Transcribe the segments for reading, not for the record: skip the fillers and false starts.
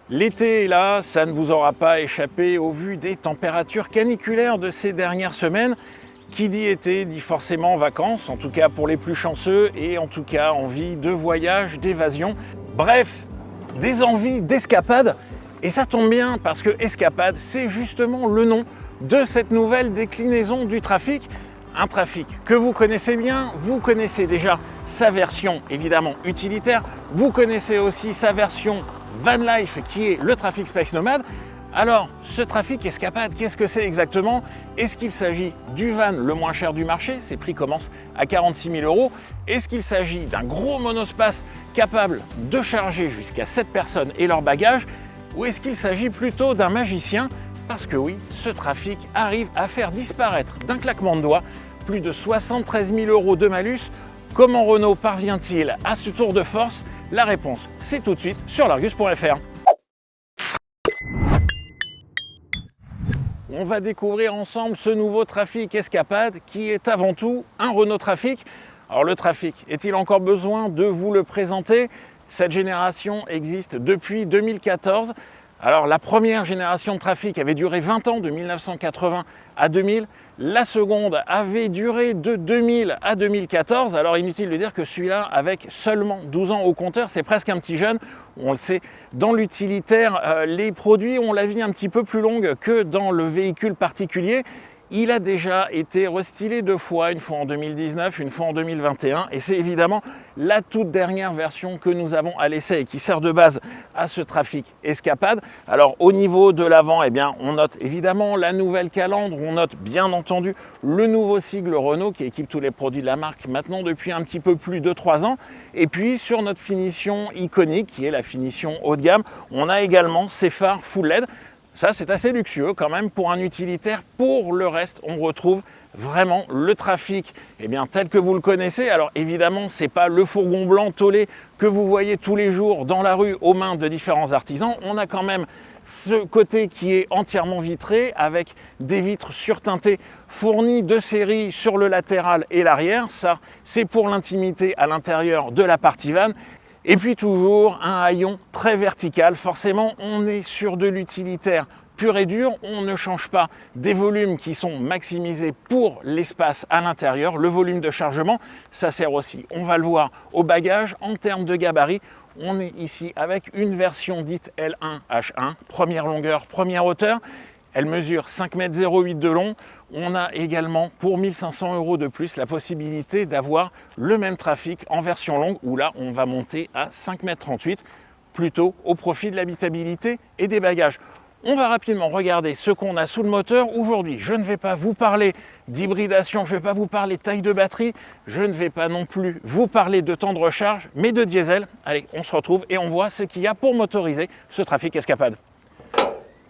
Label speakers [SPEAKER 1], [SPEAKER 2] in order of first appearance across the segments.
[SPEAKER 1] L'été est là, ça ne vous aura pas échappé au vu des températures caniculaires de ces dernières semaines. Qui dit été dit forcément vacances, en tout cas pour les plus chanceux, et en tout cas envie de voyage, d'évasion. Bref, des envies d'escapade. Et ça tombe bien parce que escapade, c'est justement le nom de cette nouvelle déclinaison du trafic. Un trafic que vous connaissez bien, vous connaissez déjà sa version évidemment utilitaire, vous connaissez aussi sa version van life qui est le trafic Space Nomad. Alors, ce trafic escapade, qu'est-ce que c'est exactement? Est-ce qu'il s'agit du van le moins cher du marché? Ses prix commencent à 46 000 €. Est-ce qu'il s'agit d'un gros monospace capable de charger jusqu'à 7 personnes et leurs bagages? Ou est-ce qu'il s'agit plutôt d'un magicien? Parce que oui, ce trafic arrive à faire disparaître d'un claquement de doigts plus de 73 000 € de malus. Comment Renault parvient-il à ce tour de force? La réponse, c'est tout de suite sur l'Argus.fr. On va découvrir ensemble ce nouveau trafic escapade qui est avant tout un Renault Trafic. Alors le Trafic, est-il encore besoin de vous le présenter? Cette génération existe depuis 2014. Alors la première génération de Trafic avait duré 20 ans, de 1980 à 2000. La seconde avait duré de 2000 à 2014. Alors inutile de dire que celui-là, avec seulement 12 ans au compteur, c'est presque un petit jeune. On le sait, dans l'utilitaire, les produits ont la vie un petit peu plus longue que dans le véhicule particulier. Il a déjà été restylé 2 fois, une fois en 2019, une fois en 2021, et c'est évidemment la toute dernière version que nous avons à l'essai et qui sert de base à ce trafic escapade. Alors au niveau de l'avant, eh bien, on note évidemment la nouvelle calandre, on note bien entendu le nouveau sigle Renault qui équipe tous les produits de la marque maintenant depuis un petit peu plus de 3 ans. Et puis sur notre finition iconique, qui est la finition haut de gamme, on a également ces phares full LED. Ça, c'est assez luxueux quand même pour un utilitaire. Pour le reste, on retrouve vraiment le Trafic tel que vous le connaissez. Alors évidemment, ce n'est pas le fourgon blanc tôlé que vous voyez tous les jours dans la rue aux mains de différents artisans. On a quand même ce côté qui est entièrement vitré avec des vitres surteintées fournies de série sur le latéral et l'arrière. Ça, c'est pour l'intimité à l'intérieur de la partie van. Et puis toujours un haillon très vertical, forcément on est sur de l'utilitaire pur et dur, on ne change pas des volumes qui sont maximisés pour l'espace à l'intérieur, le volume de chargement, ça sert aussi, on va le voir, au bagage. En termes de gabarit, on est ici avec une version dite L1H1, première longueur, première hauteur, elle mesure 5,08 m de long. On a également pour 1 500 € de plus la possibilité d'avoir le même Trafic en version longue où là on va monter à 5,38 m, plutôt au profit de l'habitabilité et des bagages. On va rapidement regarder ce qu'on a sous le moteur. Aujourd'hui, je ne vais pas vous parler d'hybridation, je ne vais pas vous parler de taille de batterie, je ne vais pas non plus vous parler de temps de recharge, mais de diesel. Allez, on se retrouve et on voit ce qu'il y a pour motoriser ce Trafic escapade.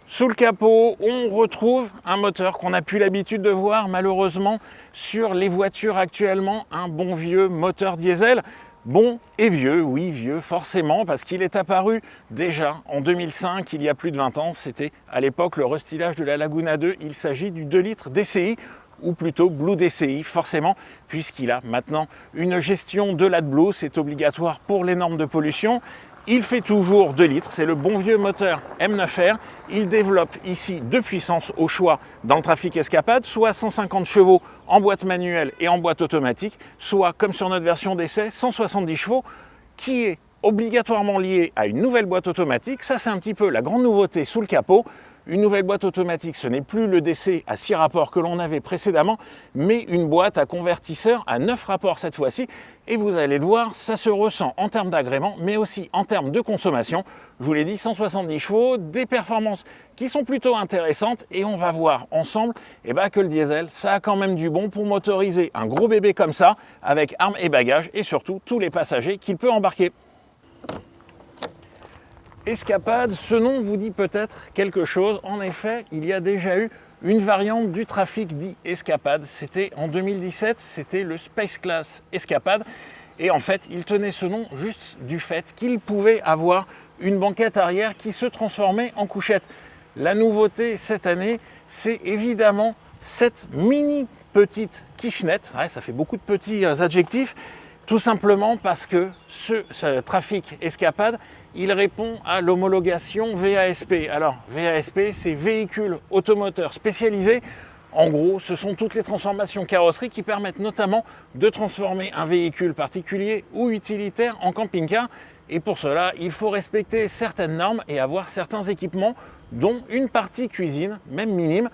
[SPEAKER 1] Sous le capot, on retrouve un moteur qu'on n'a plus l'habitude de voir malheureusement sur les voitures actuellement, un bon vieux moteur diesel. Bon et vieux, oui vieux forcément, parce qu'il est apparu déjà en 2005, il y a plus de 20 ans. C'était à l'époque le restylage de la Laguna 2, il s'agit du 2 litres DCI, ou plutôt Blue DCI forcément, puisqu'il a maintenant une gestion de l'AdBlue, c'est obligatoire pour les normes de pollution. Il fait toujours 2 litres, c'est le bon vieux moteur M9R. Il développe ici 2 puissances au choix dans le Trafic escapade, soit 150 chevaux en boîte manuelle et en boîte automatique, soit comme sur notre version d'essai, 170 chevaux, qui est obligatoirement lié à une nouvelle boîte automatique. Ça, c'est un petit peu la grande nouveauté sous le capot. Une nouvelle boîte automatique, ce n'est plus le DC à 6 rapports que l'on avait précédemment, mais une boîte à convertisseur à 9 rapports cette fois-ci. Et vous allez le voir, ça se ressent en termes d'agrément, mais aussi en termes de consommation. Je vous l'ai dit, 170 chevaux, des performances qui sont plutôt intéressantes. Et on va voir ensemble que le diesel, ça a quand même du bon pour motoriser un gros bébé comme ça, avec armes et bagages, et surtout tous les passagers qu'il peut embarquer. Escapade, ce nom vous dit peut-être quelque chose. En effet, il y a déjà eu une variante du Trafic dit Escapade. C'était en 2017, c'était le Space Class Escapade. Et en fait, il tenait ce nom juste du fait qu'il pouvait avoir une banquette arrière qui se transformait en couchette. La nouveauté cette année, c'est évidemment cette mini petite kitchenette. Ouais, ça fait beaucoup de petits adjectifs. Tout simplement parce que ce trafic escapade, il répond à l'homologation VASP. Alors VASP, c'est véhicule automoteur spécialisé. En gros, ce sont toutes les transformations carrosserie qui permettent notamment de transformer un véhicule particulier ou utilitaire en camping-car. Et pour cela, il faut respecter certaines normes et avoir certains équipements, dont une partie cuisine, même minime,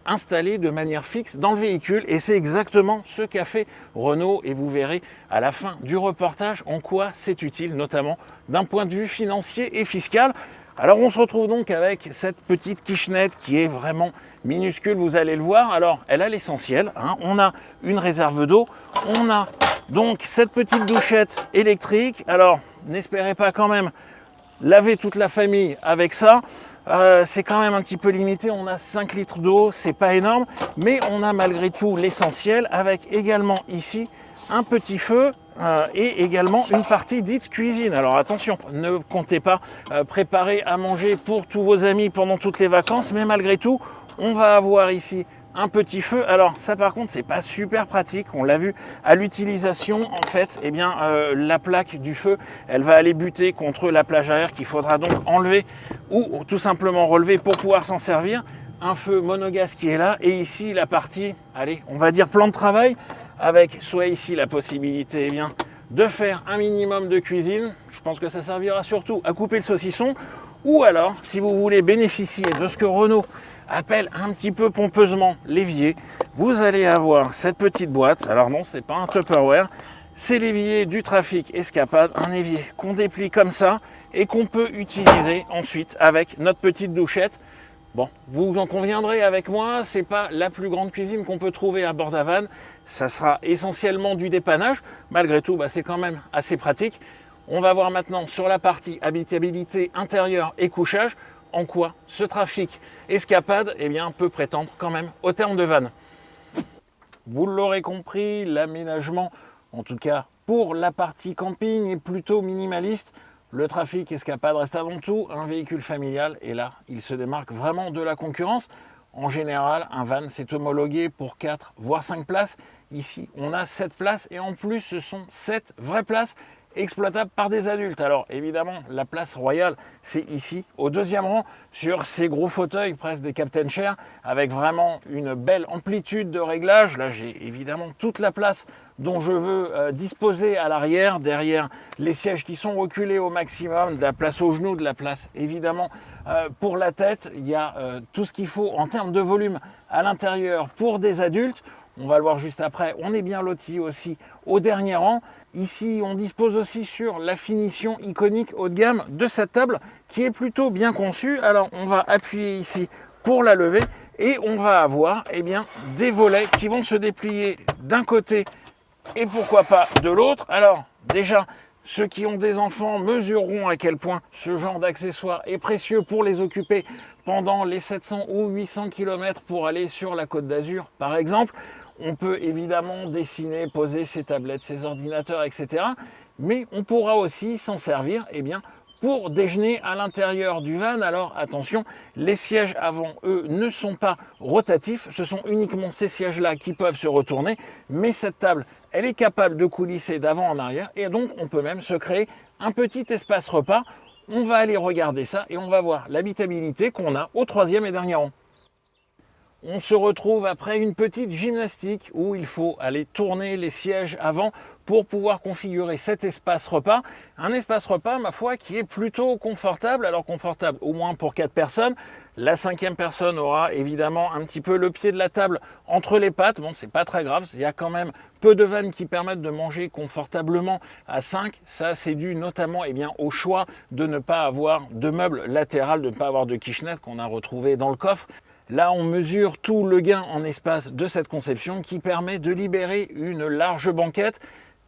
[SPEAKER 1] installée de manière fixe dans le véhicule. Et c'est exactement ce qu'a fait Renault. Et vous verrez à la fin du reportage en quoi c'est utile, notamment d'un point de vue financier et fiscal. Alors on se retrouve donc avec cette petite quichennette qui est vraiment minuscule, vous allez le voir. Alors elle a l'essentiel, hein. On a une réserve d'eau, on a donc cette petite douchette électrique. Alors n'espérez pas quand même laver toute la famille avec ça, c'est quand même un petit peu limité. On a 5 litres d'eau, c'est pas énorme, mais on a malgré tout l'essentiel, avec également ici un petit feu et également une partie dite cuisine. Alors attention, ne comptez pas préparer à manger pour tous vos amis pendant toutes les vacances, mais malgré tout, on va avoir ici un petit feu. Alors ça par contre c'est pas super pratique, on l'a vu à l'utilisation. En fait, eh bien la plaque du feu, elle va aller buter contre la plage arrière qu'il faudra donc enlever ou tout simplement relever pour pouvoir s'en servir. Un feu monogaz qui est là, et ici la partie, allez, on va dire plan de travail, avec soit ici la possibilité eh bien, de faire un minimum de cuisine. Je pense que ça servira surtout à couper le saucisson, ou alors si vous voulez bénéficier de ce que Renault appelle un petit peu pompeusement l'évier, vous allez avoir cette petite boîte. Alors non, c'est pas un Tupperware, c'est l'évier du trafic escapade, un évier qu'on déplie comme ça et qu'on peut utiliser ensuite avec notre petite douchette. Bon, vous en conviendrez avec moi, c'est pas la plus grande cuisine qu'on peut trouver à bord d'Havanne. Ça sera essentiellement du dépannage. Malgré tout, c'est quand même assez pratique. On va voir maintenant sur la partie habitabilité intérieure et couchage en quoi ce trafic escapade eh bien, peut prétendre quand même au terme de van. Vous l'aurez compris, l'aménagement, en tout cas pour la partie camping, est plutôt minimaliste. Le trafic escapade reste avant tout un véhicule familial, et là, il se démarque vraiment de la concurrence. En général, un van s'est homologué pour 4 voire 5 places. Ici, on a 7 places, et en plus, ce sont 7 vraies places exploitables par des adultes. Alors évidemment, la place royale, c'est ici, au deuxième rang, sur ces gros fauteuils, presque des Captain Chair, avec vraiment une belle amplitude de réglage. Là, j'ai évidemment toute la place dont je veux disposer à l'arrière, derrière les sièges qui sont reculés au maximum, de la place aux genoux, de la place évidemment pour la tête. Il y a tout ce qu'il faut en termes de volume à l'intérieur pour des adultes. On va le voir juste après, on est bien loti aussi au dernier rang. Ici, on dispose aussi sur la finition iconique haut de gamme de cette table qui est plutôt bien conçue. Alors, on va appuyer ici pour la lever et on va avoir eh bien, des volets qui vont se déplier d'un côté et pourquoi pas de l'autre. Alors, déjà, ceux qui ont des enfants mesureront à quel point ce genre d'accessoire est précieux pour les occuper pendant les 700 ou 800 km pour aller sur la Côte d'Azur, par exemple. On peut évidemment dessiner, poser ses tablettes, ses ordinateurs, etc. Mais on pourra aussi s'en servir eh bien, pour déjeuner à l'intérieur du van. Alors attention, les sièges avant, eux, ne sont pas rotatifs. Ce sont uniquement ces sièges-là qui peuvent se retourner. Mais cette table, elle est capable de coulisser d'avant en arrière. Et donc, on peut même se créer un petit espace repas. On va aller regarder ça et on va voir l'habitabilité qu'on a au troisième et dernier rang. On se retrouve après une petite gymnastique où il faut aller tourner les sièges avant pour pouvoir configurer cet espace repas. Un espace repas, ma foi, qui est plutôt confortable. Alors confortable au moins pour 4 personnes. La 5e personne aura évidemment un petit peu le pied de la table entre les pattes. Bon, c'est pas très grave, il y a quand même peu de vannes qui permettent de manger confortablement à 5. Ça, c'est dû notamment eh bien, au choix de ne pas avoir de meubles latéral, de ne pas avoir de kitchenette qu'on a retrouvé dans le coffre. Là, on mesure tout le gain en espace de cette conception qui permet de libérer une large banquette.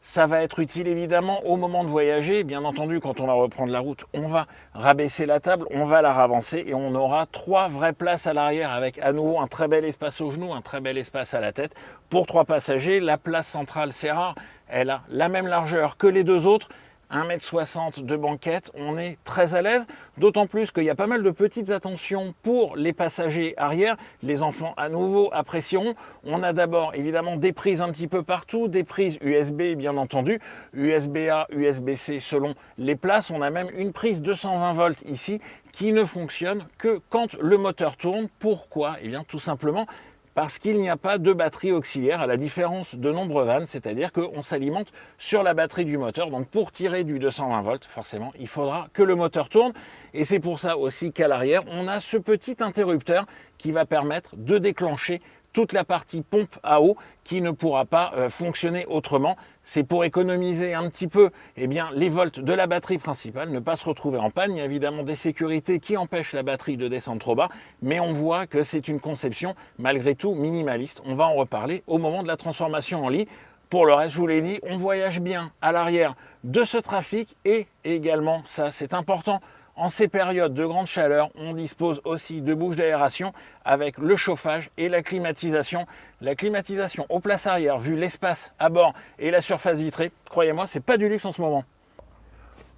[SPEAKER 1] Ça va être utile évidemment au moment de voyager. Bien entendu, quand on va reprendre la route, on va rabaisser la table, on va la ravancer et on aura 3 vraies places à l'arrière avec à nouveau un très bel espace aux genoux, un très bel espace à la tête. Pour 3 passagers, la place centrale, c'est rare. Elle a la même largeur que les 2 autres. 1,60 m de banquette, on est très à l'aise, d'autant plus qu'il y a pas mal de petites attentions pour les passagers arrière. Les enfants à nouveau apprécieront. On a d'abord évidemment des prises un petit peu partout, des prises USB bien entendu, USB-A, USB-C selon les places. On a même une prise 220 volts ici qui ne fonctionne que quand le moteur tourne. Pourquoi? Eh bien tout simplement parce qu'il n'y a pas de batterie auxiliaire, à la différence de nombreux vannes, c'est-à-dire qu'on s'alimente sur la batterie du moteur. Donc pour tirer du 220 volts, forcément, il faudra que le moteur tourne. Et c'est pour ça aussi qu'à l'arrière, on a ce petit interrupteur qui va permettre de déclencher toute la partie pompe à eau qui ne pourra pas fonctionner autrement. C'est pour économiser un petit peu les volts de la batterie principale, ne pas se retrouver en panne. Il y a évidemment des sécurités qui empêchent la batterie de descendre trop bas, mais on voit que c'est une conception malgré tout minimaliste. On va en reparler au moment de la transformation en lit. Pour le reste, je vous l'ai dit, on voyage bien à l'arrière de ce trafic et également, ça c'est important, en ces périodes de grande chaleur, on dispose aussi de bouches d'aération avec le chauffage et la climatisation. La climatisation aux places arrière, vu l'espace à bord et la surface vitrée, croyez-moi, c'est pas du luxe en ce moment.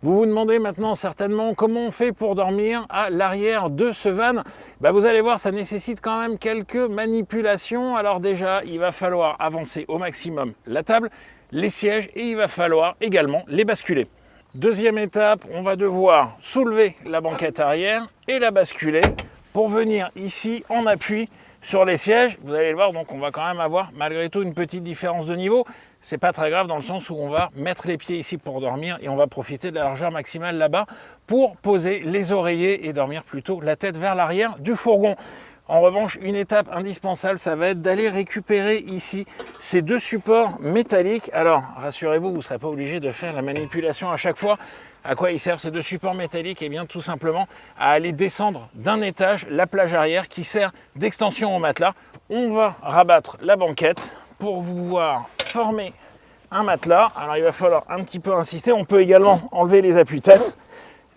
[SPEAKER 1] Vous vous demandez maintenant certainement comment on fait pour dormir à l'arrière de ce van. Vous allez voir, ça nécessite quand même quelques manipulations. Alors déjà, il va falloir avancer au maximum la table, les sièges et il va falloir également les basculer. Deuxième étape, on va devoir soulever la banquette arrière et la basculer pour venir ici en appui sur les sièges. Vous allez le voir, donc on va quand même avoir malgré tout une petite différence de niveau. C'est pas très grave dans le sens où on va mettre les pieds ici pour dormir et on va profiter de la largeur maximale là-bas pour poser les oreillers et dormir plutôt la tête vers l'arrière du fourgon. En revanche, une étape indispensable, ça va être d'aller récupérer ici ces deux supports métalliques. Alors, rassurez-vous, vous ne serez pas obligé de faire la manipulation à chaque fois. À quoi ils servent ces deux supports métalliques? Eh bien, tout simplement à aller descendre d'un étage la plage arrière qui sert d'extension au matelas. On va rabattre la banquette pour pouvoir former un matelas. Alors, il va falloir un petit peu insister. On peut également enlever les appuis-têtes.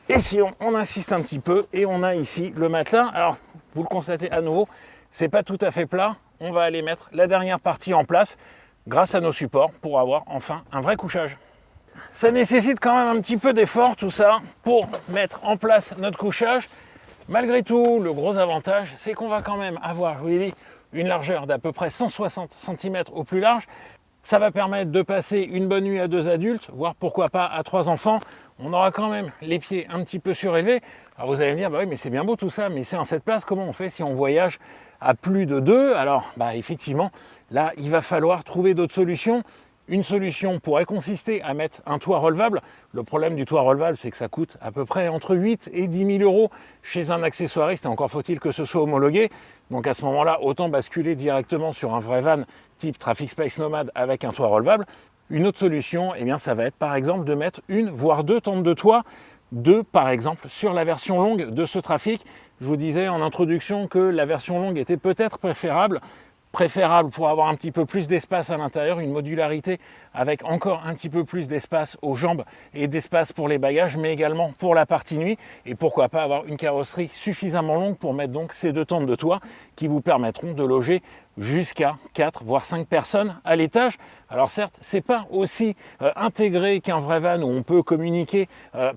[SPEAKER 1] Et si on insiste un petit peu, et on a ici le matelas. Alors, vous le constatez à nouveau, c'est pas tout à fait plat. On va aller mettre la dernière partie en place grâce à nos supports pour avoir enfin un vrai couchage. Ça nécessite quand même un petit peu d'effort tout ça pour mettre en place notre couchage. Malgré tout, le gros avantage, c'est qu'on va quand même avoir, je vous l'ai dit, une largeur d'à peu près 160 cm au plus large. Ça va permettre de passer une bonne nuit à 2 adultes, voire pourquoi pas à 3 enfants. On aura quand même les pieds un petit peu surélevés. Alors vous allez me dire, oui, mais c'est bien beau tout ça, mais c'est en cette place, comment on fait si on voyage à plus de 2? Alors, effectivement, là, il va falloir trouver d'autres solutions. Une solution pourrait consister à mettre un toit relevable. Le problème du toit relevable, c'est que ça coûte à peu près entre 8 et 10 000 euros chez un accessoiriste, et encore faut-il que ce soit homologué. Donc à ce moment-là, autant basculer directement sur un vrai van type Traffic Space Nomad avec un toit relevable. Une autre solution, ça va être par exemple de mettre une voire deux tentes de toit, par exemple sur la version longue de ce Trafic. Je vous disais en introduction que la version longue était peut-être préférable pour avoir un petit peu plus d'espace à l'intérieur, une modularité avec encore un petit peu plus d'espace aux jambes et d'espace pour les bagages, mais également pour la partie nuit. Et pourquoi pas avoir une carrosserie suffisamment longue pour mettre donc ces deux tentes de toit qui vous permettront de loger jusqu'à 4 voire 5 personnes à l'étage. Alors certes, c'est pas aussi intégré qu'un vrai van où on peut communiquer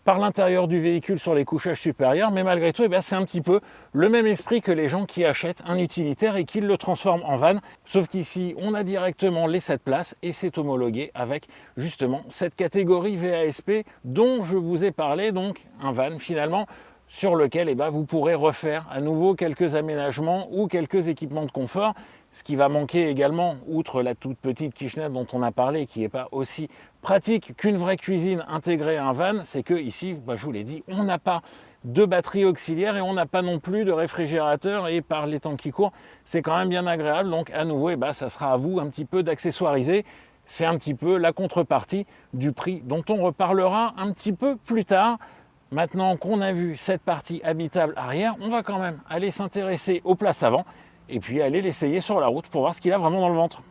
[SPEAKER 1] par l'intérieur du véhicule sur les couchages supérieurs, mais malgré tout, c'est un petit peu le même esprit que les gens qui achètent un utilitaire et qui le transforment en van. Sauf qu'ici, on a directement les 7 places et c'est homologué avec justement cette catégorie VASP dont je vous ai parlé, donc un van finalement sur lequel vous pourrez refaire à nouveau quelques aménagements ou quelques équipements de confort. Ce qui va manquer également, outre la toute petite kitchenette dont on a parlé, qui n'est pas aussi pratique qu'une vraie cuisine intégrée à un van, c'est que ici, je vous l'ai dit, on n'a pas de batterie auxiliaire et on n'a pas non plus de réfrigérateur, et par les temps qui courent, c'est quand même bien agréable. Donc à nouveau, ça sera à vous un petit peu d'accessoiriser. C'est un petit peu la contrepartie du prix dont on reparlera un petit peu plus tard. Maintenant qu'on a vu cette partie habitable arrière, on va quand même aller s'intéresser aux places avant et puis aller l'essayer sur la route pour voir ce qu'il a vraiment dans le ventre.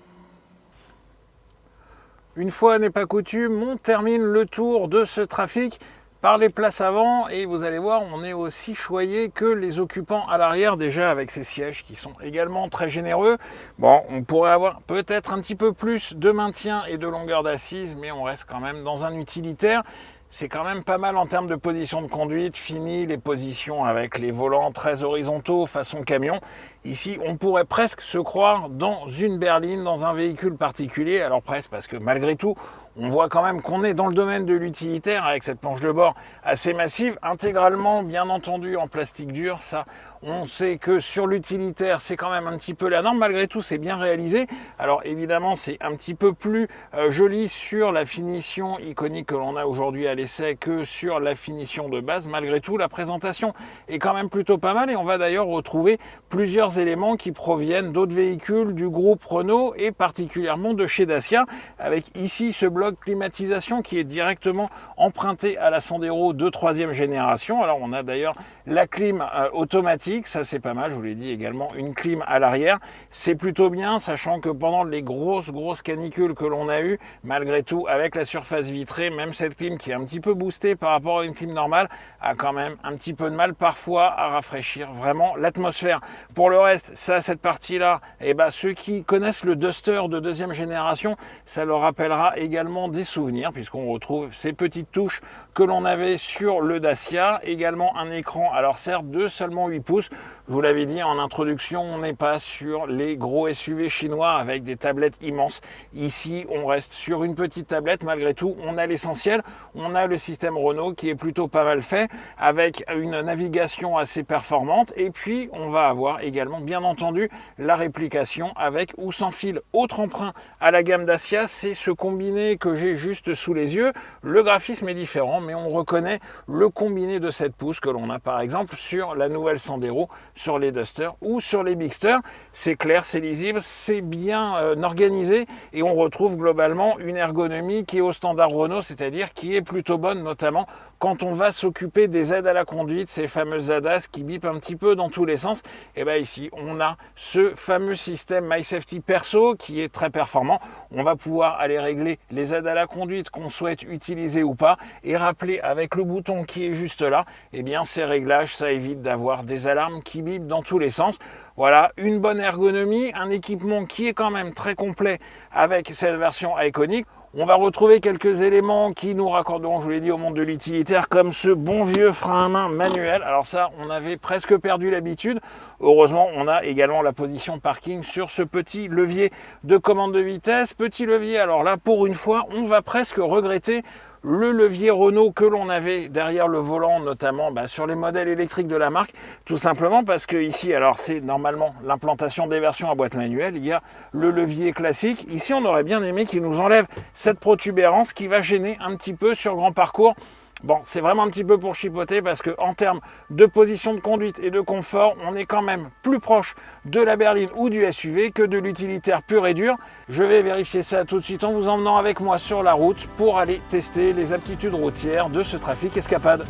[SPEAKER 1] Une fois n'est pas coutume, on termine le tour de ce Trafic par les places avant et vous allez voir, on est aussi choyé que les occupants à l'arrière, déjà avec ces sièges qui sont également très généreux. Bon, on pourrait avoir peut-être un petit peu plus de maintien et de longueur d'assise, mais on reste quand même dans un utilitaire. C'est quand même pas mal en termes de position de conduite. Fini les positions avec les volants très horizontaux façon camion. Ici, on pourrait presque se croire dans une berline, dans un véhicule particulier. Alors presque, parce que malgré tout, on voit quand même qu'on est dans le domaine de l'utilitaire avec cette planche de bord assez massive, intégralement bien entendu en plastique dur. Ça, on sait que sur l'utilitaire, c'est quand même un petit peu la norme. Malgré tout, c'est bien réalisé. Alors évidemment, c'est un petit peu plus joli sur la finition iconique que l'on a aujourd'hui à l'essai que sur la finition de base. Malgré tout, la présentation est quand même plutôt pas mal et on va d'ailleurs retrouver plusieurs éléments qui proviennent d'autres véhicules du groupe Renault et particulièrement de chez Dacia, avec ici ce bloc climatisation qui est directement emprunté à la Sandero de 3e génération. Alors on a d'ailleurs la clim automatique, ça c'est pas mal, je vous l'ai dit également, une clim à l'arrière, c'est plutôt bien, sachant que pendant les grosses canicules que l'on a eues, malgré tout, avec la surface vitrée, même cette clim qui est un petit peu boostée par rapport à une clim normale, a quand même un petit peu de mal parfois à rafraîchir vraiment l'atmosphère. Pour le reste, ça, cette partie-là, ceux qui connaissent le Duster de 2e génération, ça leur rappellera également des souvenirs, puisqu'on retrouve ces petites touches que l'on avait sur le Dacia, également un écran, alors certes de seulement 8 pouces, je vous l'avais dit en introduction, on n'est pas sur les gros SUV chinois avec des tablettes immenses. Ici, on reste sur une petite tablette. Malgré tout, on a l'essentiel. On a le système Renault qui est plutôt pas mal fait avec une navigation assez performante. Et puis, on va avoir également, bien entendu, la réplication avec ou sans fil. Autre emprunt à la gamme Dacia, c'est ce combiné que j'ai juste sous les yeux. Le graphisme est différent, mais on reconnaît le combiné de 7 pouces que l'on a par exemple sur la nouvelle Sandero, sur les Duster ou sur les Bigster. C'est clair, c'est lisible, c'est bien organisé et on retrouve globalement une ergonomie qui est au standard Renault, c'est-à-dire qui est plutôt bonne, notamment quand on va s'occuper des aides à la conduite, ces fameuses ADAS qui bipent un petit peu dans tous les sens. Et bien ici, on a ce fameux système MySafety Perso qui est très performant. On va pouvoir aller régler les aides à la conduite qu'on souhaite utiliser ou pas et rappeler avec le bouton qui est juste là, et bien ces réglages, ça évite d'avoir des alarmes qui bipent dans tous les sens. Voilà, une bonne ergonomie, un équipement qui est quand même très complet avec cette version iconique. On va retrouver quelques éléments qui nous raccorderont, je vous l'ai dit, au monde de l'utilitaire, comme ce bon vieux frein à main manuel. Alors ça, on avait presque perdu l'habitude. Heureusement, on a également la position parking sur ce petit levier de commande de vitesse. Petit levier, alors là, pour une fois, on va presque regretter le levier Renault que l'on avait derrière le volant, notamment sur les modèles électriques de la marque, tout simplement parce que ici, alors c'est normalement l'implantation des versions à boîte manuelle, il y a le levier classique. Ici, on aurait bien aimé qu'il nous enlève cette protubérance qui va gêner un petit peu sur grand parcours. Bon, c'est vraiment un petit peu pour chipoter parce que en termes de position de conduite et de confort, on est quand même plus proche de la berline ou du SUV que de l'utilitaire pur et dur. Je vais vérifier ça tout de suite en vous emmenant avec moi sur la route pour aller tester les aptitudes routières de ce Trafic Escapade.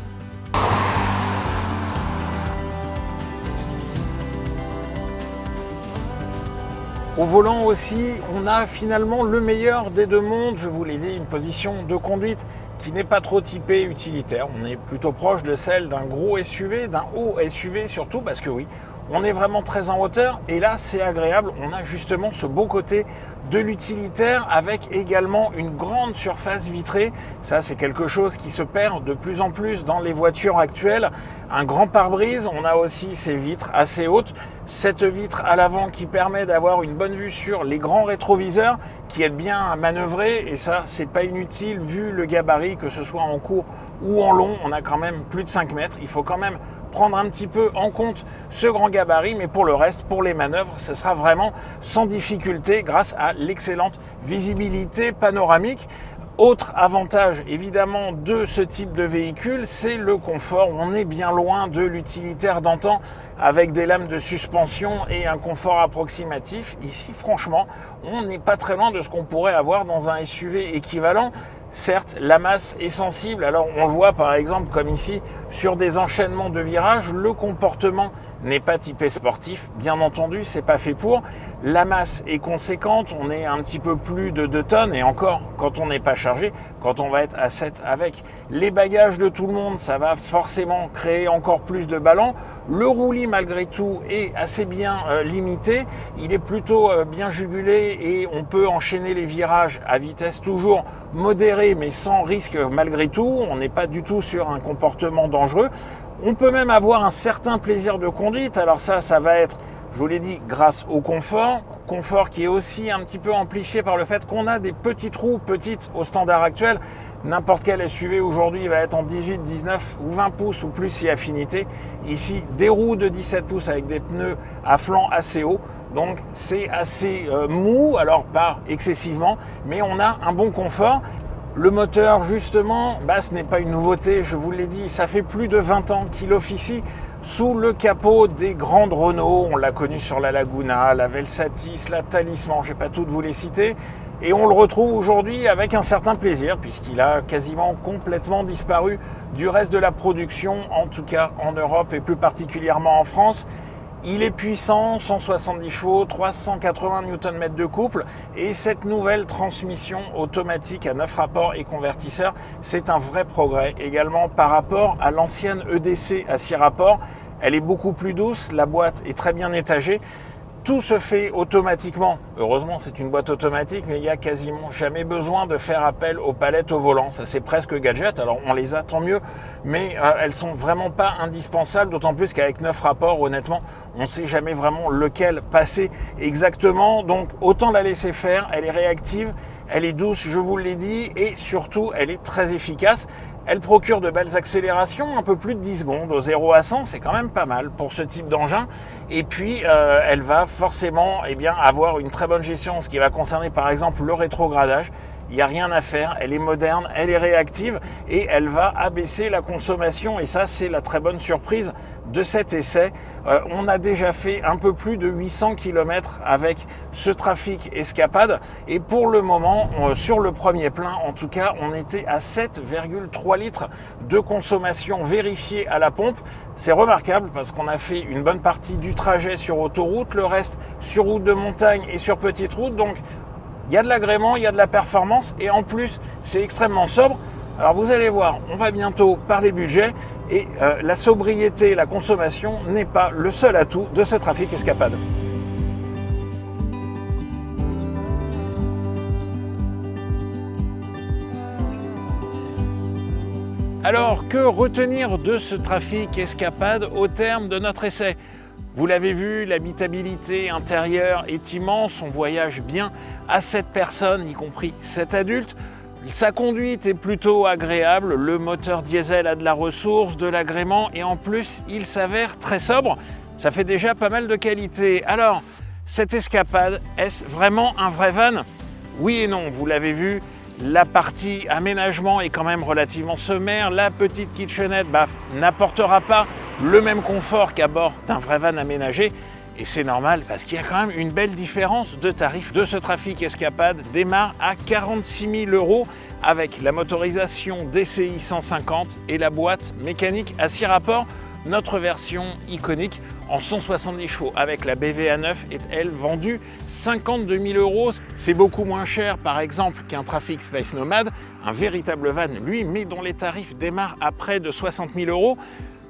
[SPEAKER 1] Au volant aussi, on a finalement le meilleur des deux mondes. Je vous l'ai dit, une position de conduite qui n'est pas trop typée utilitaire. On est plutôt proche de celle d'un gros SUV, d'un haut SUV surtout, parce que oui, on est vraiment très en hauteur. Et là, c'est agréable. On a justement ce beau côté de l'utilitaire avec également une grande surface vitrée. Ça, c'est quelque chose qui se perd de plus en plus dans les voitures actuelles. Un grand pare-brise, on a aussi ces vitres assez hautes. Cette vitre à l'avant qui permet d'avoir une bonne vue sur les grands rétroviseurs qui aident bien à manœuvrer. Et ça, c'est pas inutile vu le gabarit, que ce soit en court ou en long. On a quand même plus de 5 mètres. Il faut quand même prendre un petit peu en compte ce grand gabarit, mais pour le reste, pour les manœuvres, ce sera vraiment sans difficulté grâce à l'excellente visibilité panoramique. Autre avantage évidemment de ce type de véhicule, c'est le confort. On est bien loin de l'utilitaire d'antan avec des lames de suspension et un confort approximatif. Ici, franchement, on n'est pas très loin de ce qu'on pourrait avoir dans un SUV équivalent. Certes, la masse est sensible, alors on le voit par exemple comme ici sur des enchaînements de virages, le comportement n'est pas typé sportif, bien entendu, c'est pas fait pour. La masse est conséquente, on est un petit peu plus de 2 tonnes et encore quand on n'est pas chargé, quand on va être à 7 avec les bagages de tout le monde, ça va forcément créer encore plus de ballons. Le roulis malgré tout est assez bien limité, il est plutôt bien jugulé et on peut enchaîner les virages à vitesse toujours modérée mais sans risque malgré tout. On n'est pas du tout sur un comportement dangereux. On peut même avoir un certain plaisir de conduite. Alors ça va être, je vous l'ai dit, grâce au confort qui est aussi un petit peu amplifié par le fait qu'on a des petites roues, petites au standard actuel. N'importe quel SUV aujourd'hui va être en 18, 19 ou 20 pouces ou plus si affinité. Ici, des roues de 17 pouces avec des pneus à flanc assez haut. Donc c'est assez mou, alors pas excessivement, mais on a un bon confort. Le moteur, justement, ce n'est pas une nouveauté, je vous l'ai dit, ça fait plus de 20 ans qu'il officie sous le capot des grandes Renault. On l'a connu sur la Laguna, la Velsatis, la Talisman, je ne vais pas toutes vous les citer. Et on le retrouve aujourd'hui avec un certain plaisir puisqu'il a quasiment complètement disparu du reste de la production, en tout cas en Europe et plus particulièrement en France. Il est puissant, 170 chevaux, 380 Nm de couple et cette nouvelle transmission automatique à 9 rapports et convertisseur, c'est un vrai progrès également par rapport à l'ancienne EDC à 6 rapports. Elle est beaucoup plus douce, la boîte est très bien étagée. Tout se fait automatiquement. Heureusement, c'est une boîte automatique, mais il n'y a quasiment jamais besoin de faire appel aux palettes au volant. Ça, c'est presque gadget. Alors, on les a, tant mieux, mais elles sont vraiment pas indispensables, d'autant plus qu'avec 9 rapports, honnêtement, on ne sait jamais vraiment lequel passer exactement. Donc, autant la laisser faire. Elle est réactive, elle est douce, je vous l'ai dit, et surtout, elle est très efficace. Elle procure de belles accélérations, un peu plus de 10 secondes. Au 0 à 100, c'est quand même pas mal pour ce type d'engin. Et puis, elle va forcément avoir une très bonne gestion en ce qui va concerner par exemple le rétrogradage. Il n'y a rien à faire, elle est moderne, elle est réactive et elle va abaisser la consommation. Et ça, c'est la très bonne surprise de cet essai. On a déjà fait un peu plus de 800 km avec ce Trafic Escapade et pour le moment, sur le premier plein, en tout cas, on était à 7,3 litres de consommation vérifiée à la pompe. C'est remarquable parce qu'on a fait une bonne partie du trajet sur autoroute, le reste sur route de montagne et sur petite route. Donc, il y a de l'agrément, il y a de la performance et en plus, c'est extrêmement sobre. Alors vous allez voir, on va bientôt parler budget et la sobriété, la consommation n'est pas le seul atout de ce Trafic Escapade. Alors, que retenir de ce Trafic Escapade au terme de notre essai ? Vous l'avez vu, l'habitabilité intérieure est immense, on voyage bien à 7 personnes, y compris 7 adultes. Sa conduite est plutôt agréable, le moteur diesel a de la ressource, de l'agrément et en plus il s'avère très sobre. Ça fait déjà pas mal de qualité. Alors, cette Escapade, est-ce vraiment un vrai van ? Oui et non, vous l'avez vu, la partie aménagement est quand même relativement sommaire. La petite kitchenette n'apportera pas le même confort qu'à bord d'un vrai van aménagé. Et c'est normal parce qu'il y a quand même une belle différence de tarif de ce Trafic Escapade. Démarre à 46 000 € avec la motorisation DCI 150 et la boîte mécanique à 6 rapports. Notre version iconique en 170 chevaux avec la BVA9 est elle vendue 52 000 €. C'est beaucoup moins cher par exemple qu'un Trafic Space Nomad, un véritable van lui, mais dont les tarifs démarrent à près de 60 000 €.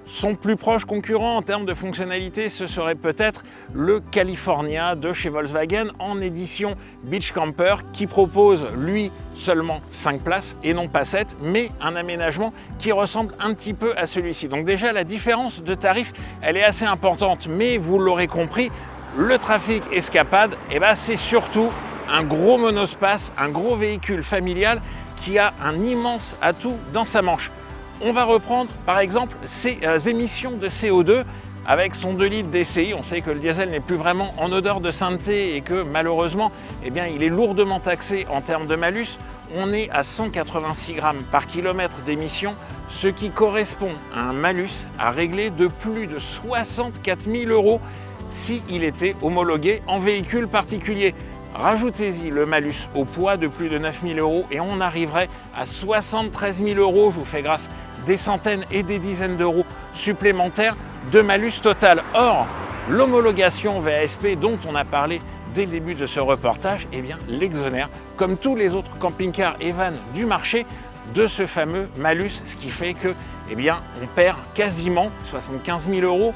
[SPEAKER 1] Son plus proche concurrent en termes de fonctionnalité, ce serait peut-être le California de chez Volkswagen en édition Beach Camper qui propose lui seulement 5 places et non pas 7, mais un aménagement qui ressemble un petit peu à celui-ci. Donc déjà la différence de tarif, elle est assez importante, mais vous l'aurez compris, le Trafic Escapade, c'est surtout un gros monospace, un gros véhicule familial qui a un immense atout dans sa manche. On va reprendre par exemple ces émissions de CO2 avec son 2 litres DCI. On sait que le diesel n'est plus vraiment en odeur de sainteté et que malheureusement il est lourdement taxé en termes de malus. On est à 186 grammes par kilomètre d'émission, ce qui correspond à un malus à régler de plus de 64 000 € s'il était homologué en véhicule particulier. Rajoutez-y le malus au poids de plus de 9 000 € et on arriverait à 73 000 €. Je vous fais grâce des centaines et des dizaines d'euros supplémentaires de malus total. Or, l'homologation VASP dont on a parlé dès le début de ce reportage, l'exonère, comme tous les autres camping-cars et vans du marché, de ce fameux malus, ce qui fait que on perd quasiment 75 000 €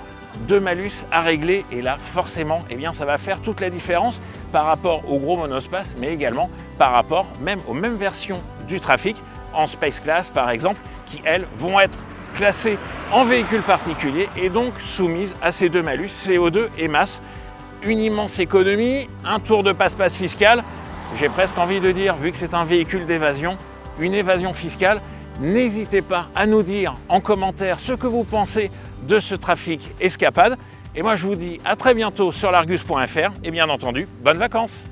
[SPEAKER 1] de malus à régler. Et là, forcément, eh bien, ça va faire toute la différence par rapport aux gros monospaces, mais également par rapport même aux mêmes versions du Trafic, en Space Class par exemple, qui elles vont être classées en véhicule particulier et donc soumises à ces deux malus, CO2 et masse. Une immense économie, un tour de passe-passe fiscal. J'ai presque envie de dire, vu que c'est un véhicule d'évasion, une évasion fiscale. N'hésitez pas à nous dire en commentaire ce que vous pensez de ce Trafic Escapade. Et moi, je vous dis à très bientôt sur l'Argus.fr et bien entendu, bonnes vacances!